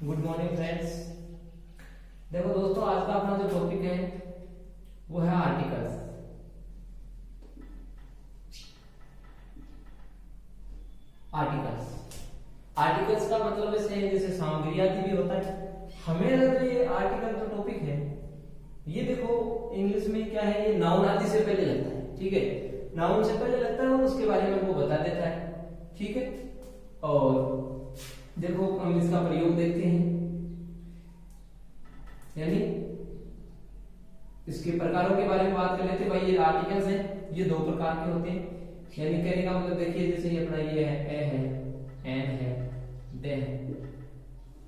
Good morning friends. देखो दोस्तों, आज का अपना जो टॉपिक है वो है आर्टिकल्स। आर्टिकल्स आर्टिकल्स का मतलब ऐसे है जैसे सामग्री आदि भी होता है। हमें जो ये आर्टिकल का टॉपिक है, ये देखो इंग्लिश में क्या है, ये नाउन आदि से पहले लगता है। ठीक है, नाउन से पहले लगता है और उसके बारे में वो बता देता है। ठीक है, और देखो हम इसका प्रयोग देखते हैं, यानी इसके प्रकारों के बारे में बात कर लेते हैं। भाई ये आर्टिकल्स हैं, ये दो प्रकार के होते हैं। यानी कहने का मतलब देखिए, जैसे ये अपना ये है, ए है, एन है, दे है,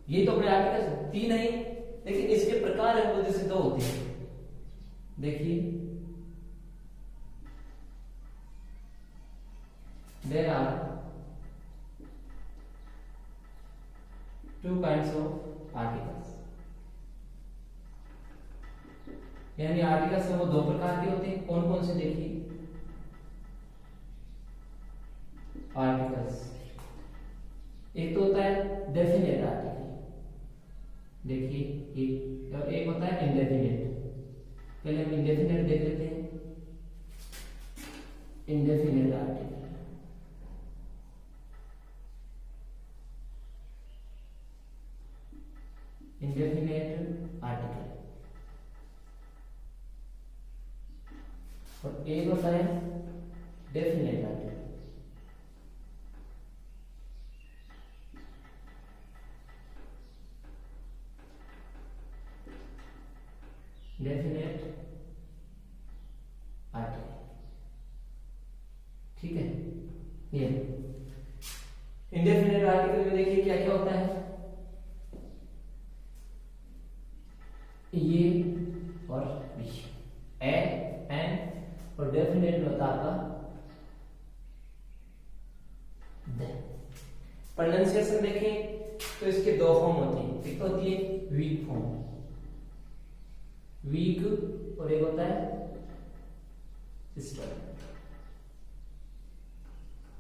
ये तो अपने आर्टिकल्स हैं। तीन है, लेकिन इसके प्रकार है वो जैसे दो होते हैं। देखिए, there are two kinds of articles. यानी आर्टिकल्स है वो दो प्रकार के होते हैं। कौन कौन से देखिए आर्टिकल्स। एक तो होता है डेफिनेट आर्टिकल, देखिए, और एक होता है इंडेफिनेट। पहले हम इंडेफिनेट देख लेते हैं। इंडेफिनेट आर्टिकल, इंडेफिनेट आर्टिकल, और एक होता है डेफिनेट आर्टिकल। डेफिनेट आर्टिकल, ठीक है। ये इंडेफिनेट आर्टिकल में देखिए क्या क्या होता है, ये और बी, ए, एन, और डेफिनेट में होता आपका द। प्रोनाउंसिएशन देखें तो इसके दो फॉर्म होते हैं। एक होती है वीक फॉर्म, वीक, और एक होता है स्ट्रॉन्ग।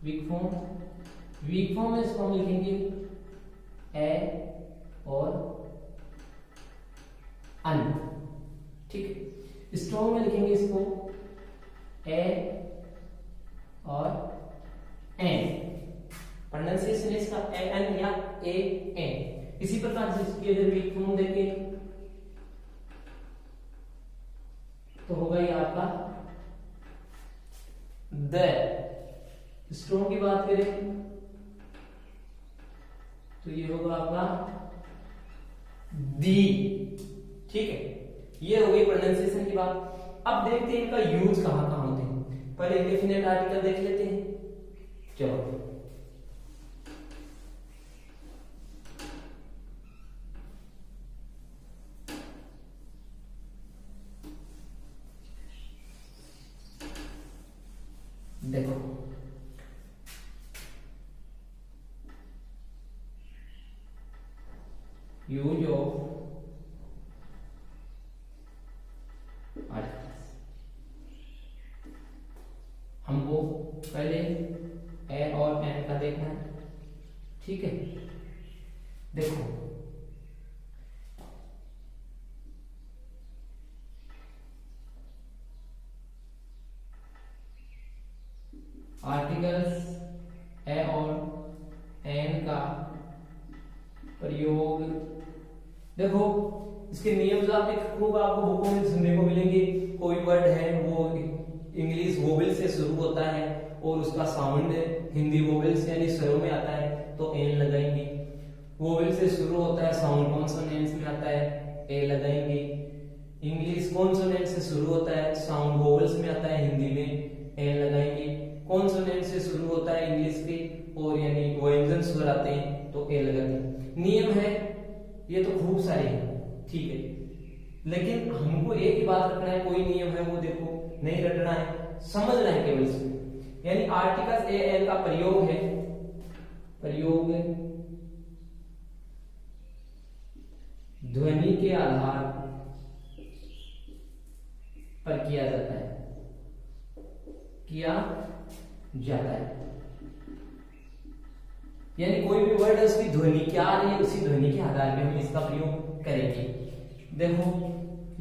वीक फॉर्म में इसको हम लिखेंगे ए और अन, ठीक है। स्ट्रॉन्ग में लिखेंगे इसको ए और एन। प्रोनाउंसिएशन इसका ए एन या ए एन। इसी प्रकार से इसकी अगर वीक फॉर्म देखें तो होगा ये आपका द। स्ट्रॉन्ग की बात करें तो ये होगा आपका दी, ठीक है। ये हो गई प्रोनाउंसिएशन की बात। अब देखते हैं इनका यूज कहां कहां होते हैं। पहले इंडेफिनेट आर्टिकल देख लेते हैं। चलो, देखो यूज ऑफ आर्टिकल्स। हमको पहले ए और एन का देखना है, ठीक है। देखो आर्टिकल्स ए और एन का प्रयोग, देखो इसके नियम आपने खूब आपको बुकों में सुनने को मिलेंगे। कोई वर्ड है वो इंग्लिश वोवेल से शुरू होता है और उसका साउंड हिंदी वोवेल से यानी स्वरों में आता है तो एन लगाएंगे। वोवेल से शुरू होता है, साउंड कॉन्सोनेंट्स में आता है, ए लगाएंगे। इंग्लिश कॉन्सोनेंट से शुरू होता है, साउंड वोवेल्स में आता है, हिंदी में एन लगाएंगे। कॉन्सोनेंट से शुरू होता है इंग्लिश के और यानी व्यंजन स्वर आते हैं तो ए लगाते हैं। नियम है ये तो खूब सारे हैं, ठीक है, लेकिन हमको एक ही बात रखना है। कोई नियम है वो देखो नहीं रटना है, समझना है केवल इसमें। यानी आर्टिकल्स ए एल का प्रयोग है, प्रयोग ध्वनि के आधार पर किया जाता है, किया जाता है। यानी कोई भी वर्ड है उसकी ध्वनि क्या आ रही है, उसी ध्वनि के आधार पे हम इसका प्रयोग करेंगे। देखो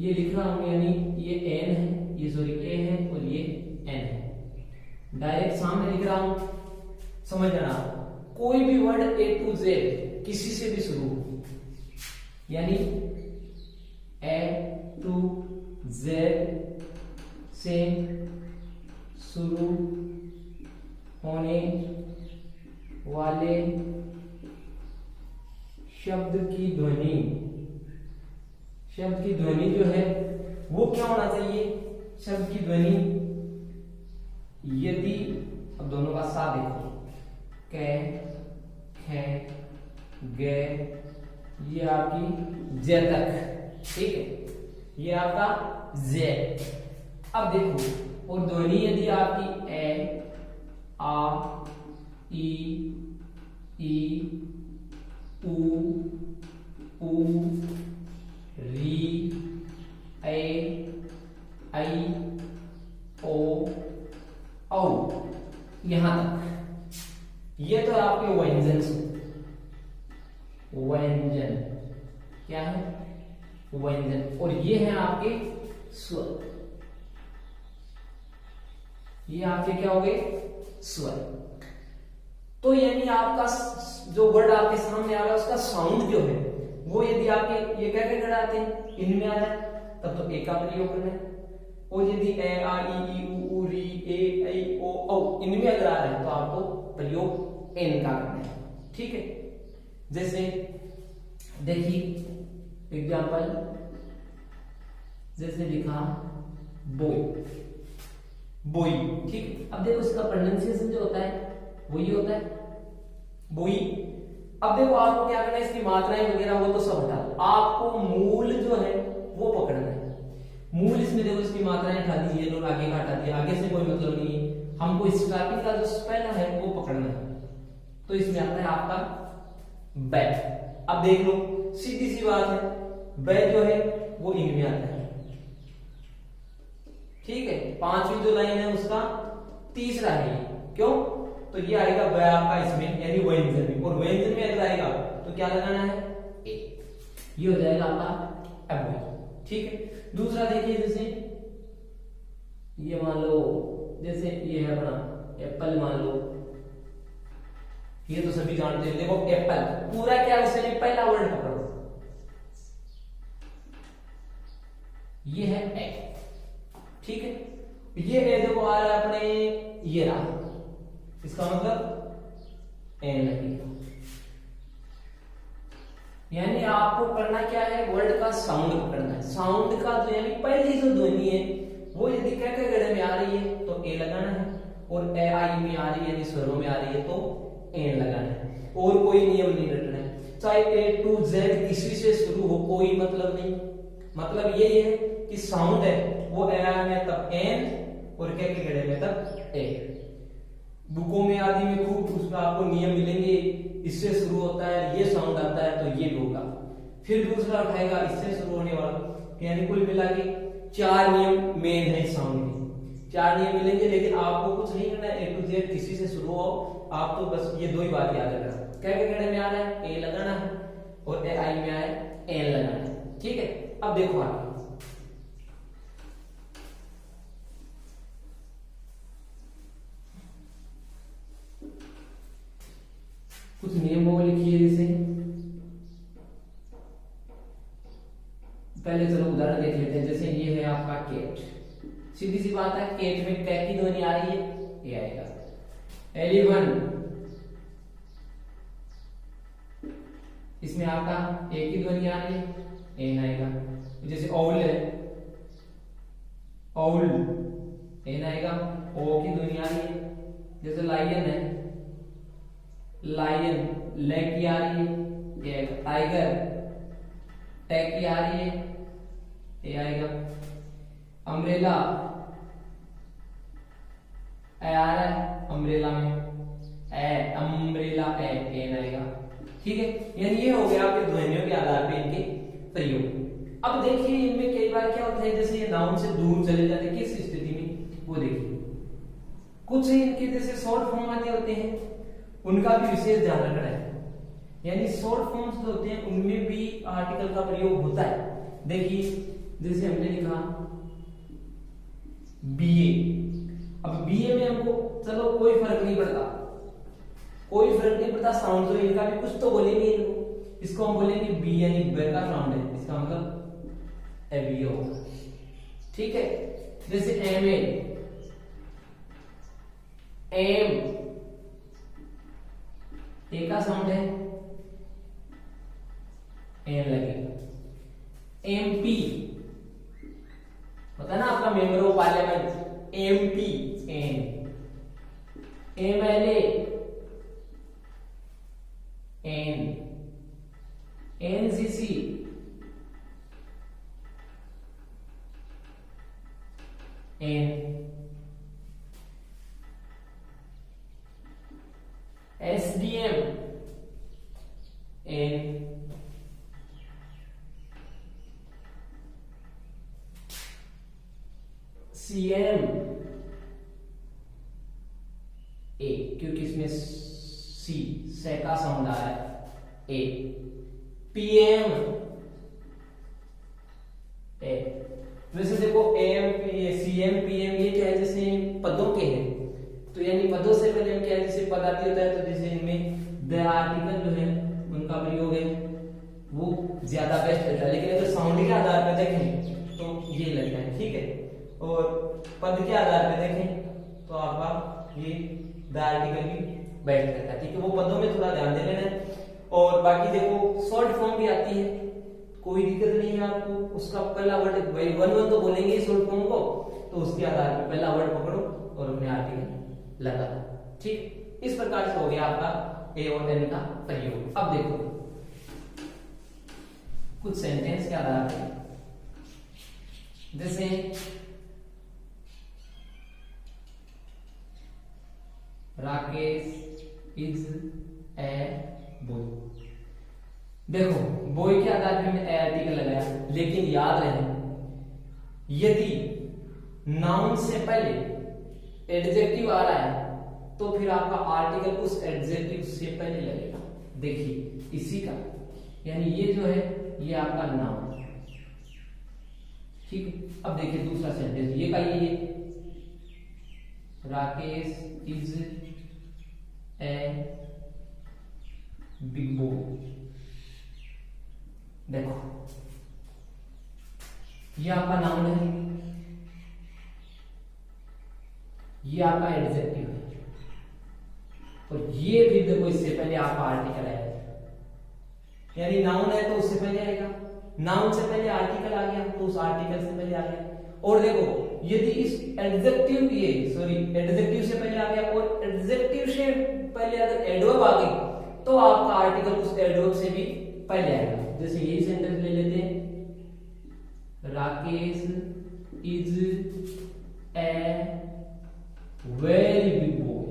ये लिख रहा हूं, यानी ये एन है, ये सॉरी ए है और ये एन है। डायरेक्ट सामने लिख रहा हूं, समझ जाना। कोई भी वर्ड ए टू जेड किसी से भी शुरू हो, यानी ए टू जेड से शुरू होने वाले शब्द की ध्वनि, शब्द की ध्वनि जो है वो क्या होना चाहिए, शब्द की ध्वनि यदि, अब दोनों का साथ देखो, कै खे गे, ये आपकी जे तक, ठीक है, ये आपका जे। अब देखो, और ध्वनि यदि आपकी ए आ ई उ री ए आई ओ औ, यहां तक, ये तो आपके व्यंजन से, व्यंजन क्या है, व्यंजन, और ये है आपके स्वर, ये आपके क्या हो गए, स्वर। तो यानी आपका जो वर्ड आपके सामने आ रहा है उसका साउंड जो है वो यदि आपके ये क्या क्या कराते हैं, इनमें आ रहा है, तब तो ए का प्रयोग करना है। और यदि ए आ ई उ री ए ऐ ओ औ इनमें अगर आ रहा है तो आपको प्रयोग एन का करना है, ठीक है। जैसे देखिए एग्जांपल, जैसे लिखा बोय, बोई, ठीक। अब देखो इसका प्रोनाउंसिएशन जो होता है वो ये होता है बोई। अब देखो आपको क्या करना है, इसकी मात्राएं वगैरह वो तो सब हटा दो, आपको मूल जो है वो पकड़ना है। मूल इसमें देखो इसकी मात्राएं हटा दीजिए और आगे का हटा दिया, आगे से कोई मतलब नहीं है, हमको स्टार्टिंग का जो पहला है वो पकड़ना है। तो इसमें आता है आपका बै। अब देख लो सीधी सी बात है, बै जो है वो इनमें आता है, ठीक है। पांचवी जो लाइन है उसका तीसरा है ये, क्यों, तो ये आएगा बै आपका इसमें, यानी व्यंजन में, और व्यंजन में अगर आएगा तो क्या लगाना है, ए, ये हो जाएगा आपका एबोई, ठीक है। दूसरा देखिए, जैसे ये मान लो, जैसे ये है अपना एप्पल मान लो, ये तो सभी जानते हैं, देखो एप्पल पूरा क्या, उससे पहला वर्ड पकड़ो, ये है ए, ठीक है। ये ए देखो आ रहा है अपने, ये रहा, इसका मतलब एन लगेगा। यानी आपको करना क्या है, वर्ड का साउंड पकड़ना है। साउंड का जो यानी पहली जो ध्वनि है वो यदि क ख ग में आ रही है तो ए लगाना है, और ए आई में आ रही है यानी स्वरों में आ रही है तो एन लगाना है, और कोई नियम नहीं रखना है। चाहे ए टू जेड किसी से शुरू हो, कोई मतलब नहीं, मतलब यही है कि साउंड है वो ए आई में तब एन, और क ख ग में तब ए। बुकों में आदि में खूब उसमें आपको नियम मिलेंगे, इससे शुरू होता है, ये साउंड आता है तो ये होगा, फिर दूसरा उठाएगा इससे शुरू होने वाला, यानी कुल मिला के 4 नियम मेन है साउंड के, 4 नियम मिलेंगे। लेकिन आपको कुछ नहीं करना है, ए टू जेड किसी से शुरू हो, आप तो बस ये 2 ही बात याद रखना, क्या कहने में आ रहा है ए लगाना है, और ए आई में आए एन लगाना है, ठीक है। अब देखो आगे, कुछ नियमों को लिखिए। जैसे पहले चलो उदाहरण देख लेते हैं, जैसे ये है आपका केट, सीधी सी बात है, केट में कै की ध्वनि आ रही है, ये आएगा। एलिफेंट, इसमें आपका ए की ध्वनि आ रही है, एन आएगा। जैसे औल है, औल एन आएगा, ओ की ध्वनि आ रही है। जैसे लायन है, लायन ले की आ रही है, एक टाइगर टे की आ रही है, ए आएगा। अम्ब्रेला ए आ रहा है, अम्ब्रेला में ए, अम्ब्रेला ए, एन आएगा, ठीक है। यानी ये हो गया आपके ध्वनियों के आधार पे इनके प्रयोग। अब देखिए इनमें कई बार क्या होता है, जैसे ये नाउन से दूर चले जाते हैं, किस स्थिति में वो देखिए, कुछ इनके जैसे शॉर्ट फॉर्म आते होते हैं, उनका भी विशेष ध्यान रखना है। यानी शॉर्ट फॉर्म्स जो होते हैं उनमें भी आर्टिकल का प्रयोग होता है। देखिए जैसे हमने लिखा बीए, अब बीए में हमको चलो कोई फर्क नहीं पड़ता, कोई फर्क नहीं पड़ता साउंड, तो इनका भी कुछ तो बोलेंगे इनको, इसको हम बोलेंगे बी यानी बे का साउंड है, इसका मतलब एबीए होगा। ठीक है, जैसे एम ए का साउंड है, एम लगेगा। एमपी होता है ना आपका member of parliament, MP N. MLA N. NCC N. SDM N. CM A, क्योंकि इसमें सी से का साउंड आ रहा है, ए। पीएम ए। वैसे देखो एम सीएम पीएम ये क्या है, जैसे पदों के हैं, तो यानी पदों से पहले क्या है, जैसे पदार्थी होता है, तो जैसे इनमें द आर्टिकल जो है उनका प्रयोग है वो ज्यादा बेस्ट रहता है। लेकिन अगर साउंड के आधार पर देखें तो ये लगता है, ठीक है। और पद के आधार पर देखें तो आपका ये द आर्टिकल भी बेस्ट रहता है, ठीक है। वो पदों में थोड़ा ध्यान दे लेना है। और बाकी देखो शॉर्ट फॉर्म भी आती है, कोई दिक्कत नहीं है आपको। उसका पहला वर्ड भाई वन तो बोलेंगे शॉर्ट फॉर्म को, तो उसके आधार पर पहला वर्ड पकड़ो और अपने आर्टिकल लगा, ठीक। इस प्रकार से हो गया आपका ए और एन का प्रयोग। अब देखो कुछ सेंटेंस के आधार पर, जैसे राकेश इज ए बॉय। देखो बॉय के आधार पर मैंने आर्टिकल लगाया, लेकिन याद रहे यदि नाउन से पहले एडजेक्टिव आ रहा है तो फिर आपका आर्टिकल उस एडजेक्टिव से पहले लगेगा। देखिए इसी का, यानी ये जो है ये आपका नाउन, ठीक है। अब देखिए दूसरा सेंटेंस, ये का ये Rakesh is a big boy. देखो ये आपका नाउन है, ये आपका एडजेक्टिव है, और ये फिर देखो इससे पहले आपका आर्टिकल आएगा। यानी नाउन है तो उससे पहले आएगा, नाउन से पहले आर्टिकल आ गया तो उस आर्टिकल से पहले आ गया। और देखो यदि इस एडजेक्टिव एडजेक्टिव से पहले आ गया और एडजेक्टिव से पहले अगर एडवर्ब आ गई तो आपका आर्टिकल उस एडवर्ब से भी पहले आएगा। जैसे यही सेंटेंस ले लेते हैं, Rakesh is a very big boy.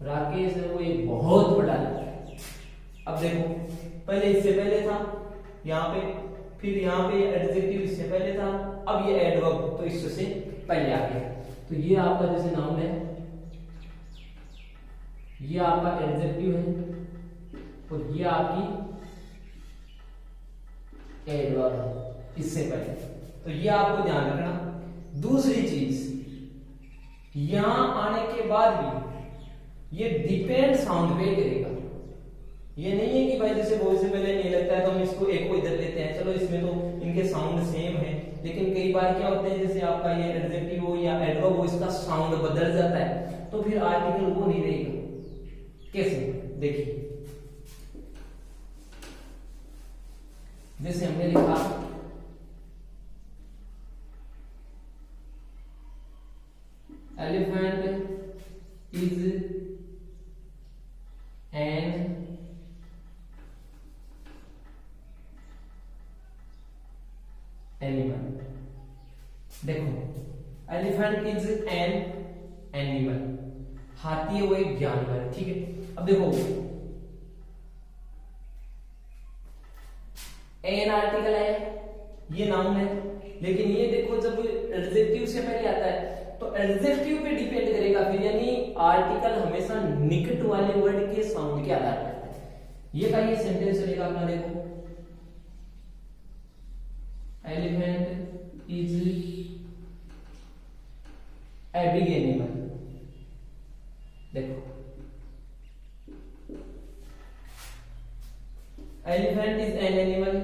Rakesh है वो एक बहुत बड़ा लड़का है। अब देखो पहले इससे पहले था यहाँ पे, फिर यहाँ पे एडजेक्टिव इससे पहले था, अब ये एडवर्ब तो इससे पहले आ गया। तो ये आपका जैसे नाउन है, ये आपका एडजेक्टिव है, और ये आपकी एडवर्ब है इससे पहले। तो ये आपको ध्यान रखना। दूसरी चीज, यहां आने के बाद भी ये डिपेंड साउंड पे करेगा। ये नहीं है कि भाई जैसे बॉय से पहले नहीं लगता है तो हम इसको एक को इधर लेते हैं, चलो इसमें तो इनके साउंड सेम है। लेकिन कई बार क्या होते हैं, जैसे आपका ये एडजेक्टिव हो या एडवर्ब हो, इसका साउंड बदल जाता है, तो फिर आर्टिकल वो नहीं रहेगा। कैसे, देखिए जैसे हमने लिखा एलिफेंट इज एन एनिमल। देखो एलिफेंट इज एन एनिमल, हाथी है वो एक जानवर है, ठीक है। अब देखो एन आर्टिकल है, ये नाउन है, लेकिन ये देखो जब एडजेक्टिव से पहले आता है तो एडजेक्टिव पे डिपेंड करेगा फिर, यानी आर्टिकल हमेशा निकट वाले वर्ड के साउंड के आधार पर है। ये का ये सेंटेंस चलेगा अपना, देखो elephant is a big animal. देखो एलिफेंट इज एन एनिमल,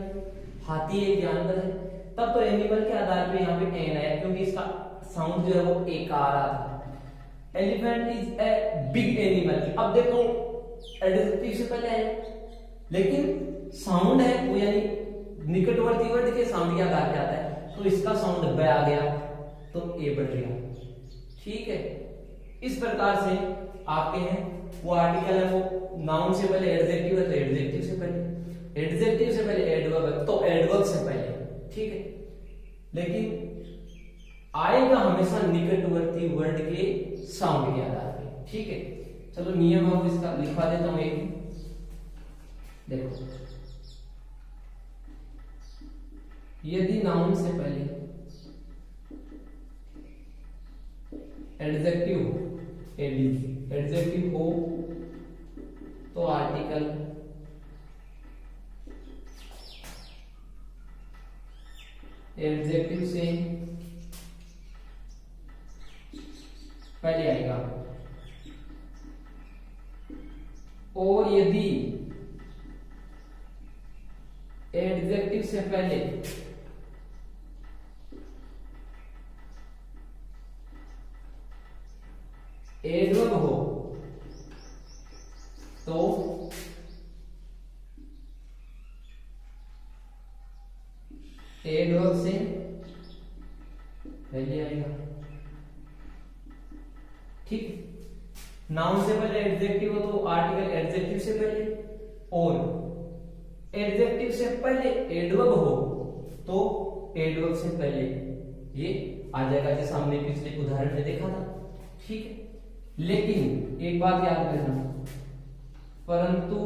हाथी एक जानवर है, तब तो एनिमल के आधार पे यहाँ पे एन है क्योंकि इसका साउंड जो है वो एक आ रहा था। Elephant is a big animal, अब देखो एडजेक्टिव से पहले है लेकिन साउंड है वो, यानी निकटवर्ती वर्ड के साउंड के आधार पे आता है, तो इसका साउंड ब आ गया तो ए बढ़ गया। ठीक है, इस प्रकार से आपके हैं वो आर्टिकल है वो नाउन से पहले एडजेक्टिव है तो एडजेक्टिव से पहले, एडजेक्टिव से पहले एडवर्ब है तो एडवर्ब से पहले। ठीक है, लेकिन आएगा हमेशा निकटवर्ती वर्ड के साउंड के आधार पे। ठीक है, चलो नियम अब इसका लिखवा देता हूं एक, देखो यदि नाउन से पहले एडजेक्टिव एडजेक्टिव हो तो आर्टिकल एडजेक्टिव से पहले आएगा, और यदि एडजेक्टिव से पहले एडवर्ब हो तो एडवर्ब से पहले आएगा। ठीक, नाउन से पहले एडजेक्टिव हो तो आर्टिकल एडजेक्टिव से पहले, और एडजेक्टिव से पहले एडवर्ब हो तो एडवर्ब से पहले ये आ जाएगा, जैसे हमने पिछले उदाहरण में देखा था। ठीक है, लेकिन एक बात याद रखना, परंतु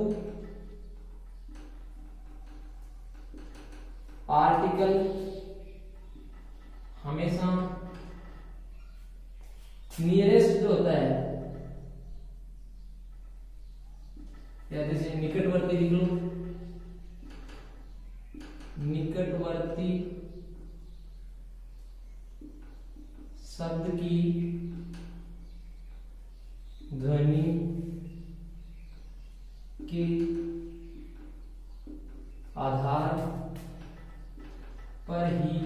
आर्टिकल हमेशा नियरेस्ट जो होता है, या जैसे निकटवर्ती लिख लो, निकटवर्ती शब्द की ध्वनि के आधार पर ही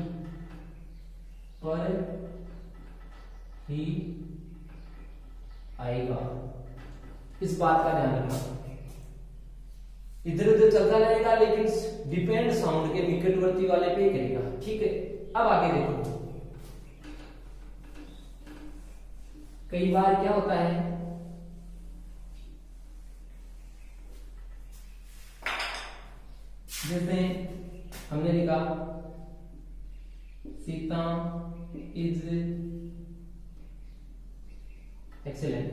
आएगा। इस बात का ध्यान रखना, इधर उधर चलता रहेगा लेकिन डिपेंड साउंड के निकटवर्ती वाले पे ही करेगा। ठीक है, अब आगे देखो, कई बार क्या होता है, जैसे हमने लिखा सीता इज एक्सीलेंट,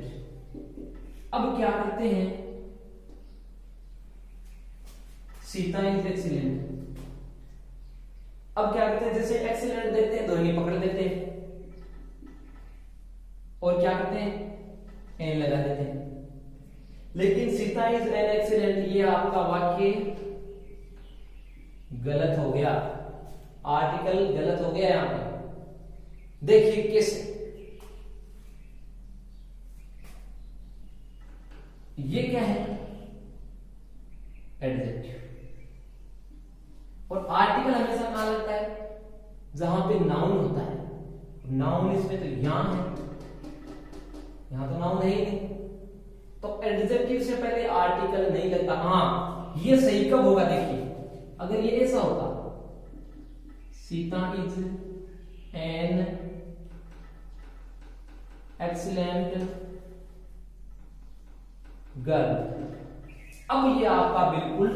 अब क्या करते हैं, सीता इज एक्सीलेंट, अब क्या करते हैं, जैसे एक्सीलेंट देखते हैं ध्वनि पकड़ देते हैं और क्या करते हैं, एन लगा देते हैं। लेकिन सीता इज एन एक्सीलेंट, ये आपका वाक्य गलत हो गया, आर्टिकल गलत हो गया यहां पे। देखिए कैसे, ये क्या है, एडजेक्टिव, और आर्टिकल हमेशा कहां लगता है, जहां पे नाउन होता है। नाउन इसमें तो यहां है, यहां तो नाउन है ही नहीं, तो एडजेक्टिव से पहले आर्टिकल नहीं लगता। हाँ, ये सही कब होगा, देखिए अगर ये ऐसा होता, Sita is an excellent girl, अब ये आपका बिल्कुल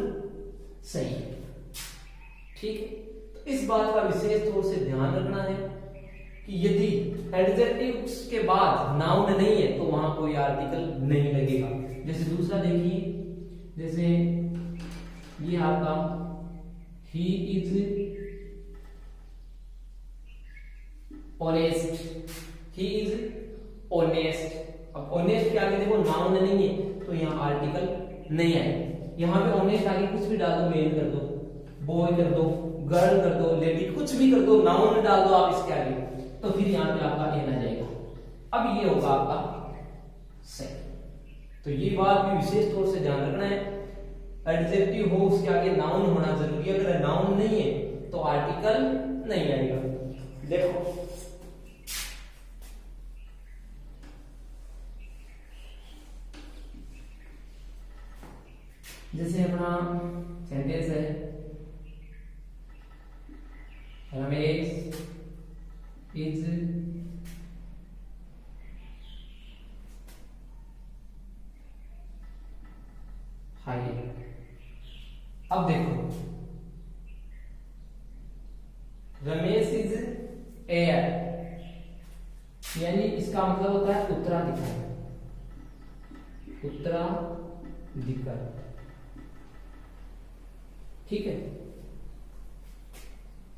सही है। ठीक है, तो इस बात का विशेष तौर से ध्यान रखना है कि यदि एडजेक्टिव के बाद नाउन नहीं है तो वहां कोई आर्टिकल नहीं लगेगा। जैसे दूसरा देखिए, जैसे ये आपका he is honest, he is honest. अब ऑनेस्ट के आगे देखो नाउन नहीं है तो यहाँ आर्टिकल नहीं आएगा। यहाँ पे ऑनेस्ट आगे कुछ भी डाल दो, मेल कर दो, बॉय कर दो, गर्ल कर दो, लेडी, कुछ भी कर दो, नाउन डाल दो आप इसके आगे, तो फिर यहाँ पे आपका एन आ जाएगा। अब ये होगा आपका सही। तो ये बात भी विशेष तौर से ध्यान रखना है, एडजेक्टिव हो उसके आगे नाउन होना जरूरी है। अगर नाउन नहीं है तो आर्टिकल नहीं आएगा। देखो जैसे अपना सेंटेंस है, रमेश इज हाई। अब देखो रमेश इज एयर, यानी इसका मतलब होता है उत्तराधिकारी, उत्तराधिकारी, ठीक है।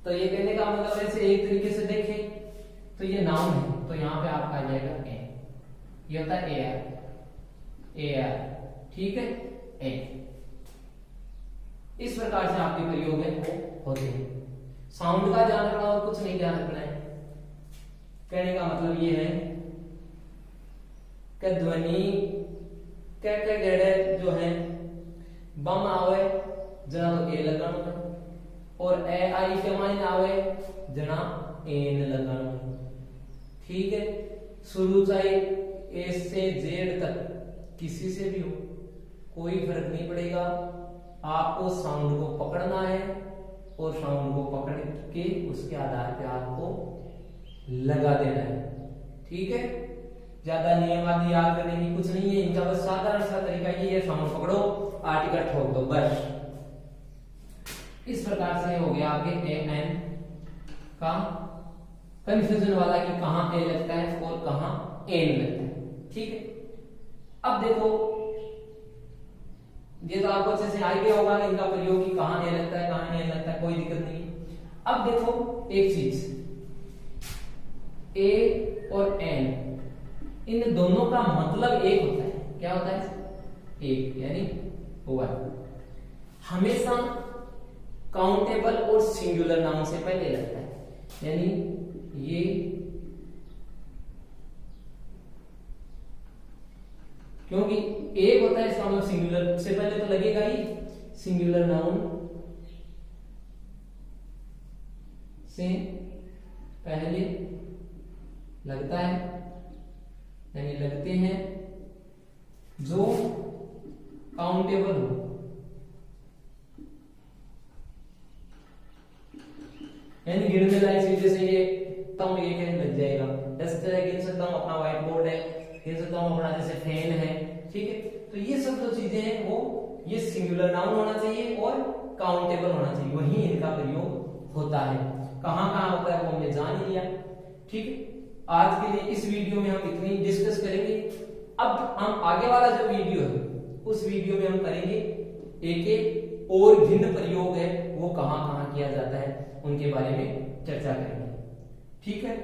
तो ये कहने का मतलब ऐसे एक तरीके से देखें तो ये नाउन है तो यहां पे आपका आ जाएगा ए, ये होता है एयर, एयर, ठीक है, ए। इस प्रकार से आपके प्रयोग है वो होते हैं। साउंड का ध्यान रखना और कुछ नहीं ध्यान रखना है। कहने का मतलब ये है कि ध्वनि के गेड़े जो है बम आवे जना तो ए लगाना, और ए आई के माइन आवे जना एन लगाना, ठीक है। शुरू चाहे ए से जेड तक किसी से भी हो कोई फर्क नहीं पड़ेगा, आपको साउंड को पकड़ना है और साउंड को पकड़ के उसके आधार पे आपको लगा देना है, ठीक है। ज्यादा नियम आदि याद करने की कुछ नहीं है, इनका बस साधारण सा तरीका ये है, साउंड पकड़ो, आर्टिकल ठोक दो, बस। इस प्रकार से हो गया आपके ए एन का कंफ्यूजन वाला कि कहां ए लगता है और कहां एन लगता है, ठीक है। अब देखो ये तो आपको अच्छे से आ गया होगा इनका प्रयोग कि कहां ए लगता है कहां एन लगता है, कोई दिक्कत नहीं। अब देखो एक चीज, ए और एन इन दोनों का मतलब एक होता है, क्या होता है, एक, यानी वन। हमेशा काउंटेबल और सिंगुलर नाउन से पहले लगता है, यानी ये क्योंकि एक होता है इसका मतलब सिंगुलर से पहले तो लगेगा ही, सिंगुलर नाउन से पहले लगता है, यानी लगते हैं जो काउंटेबल हो, यानी गिनने लायक चीज। जैसे ये तम एक है लग जाएगा, इस तरह गिन सकता हूं, अपना व्हाइट बोर्ड है गिन सकता हूं, अपना जैसे फैन है, ठीक है। तो ये सब जो चीजें हैं वो ये सिंगुलर नाउन होना चाहिए और काउंटेबल होना चाहिए, वही इनका प्रयोग होता है। कहां कहां होता है वो हमने जान लिया, ठीक है। आज के लिए इस वीडियो में हम इतनी डिस्कस करेंगे। अब हम आगे वाला जो वीडियो है उस वीडियो में हम करेंगे एक एक और भिन्न प्रयोग है वो कहां कहां किया जाता है उनके बारे में चर्चा करेंगे, ठीक है।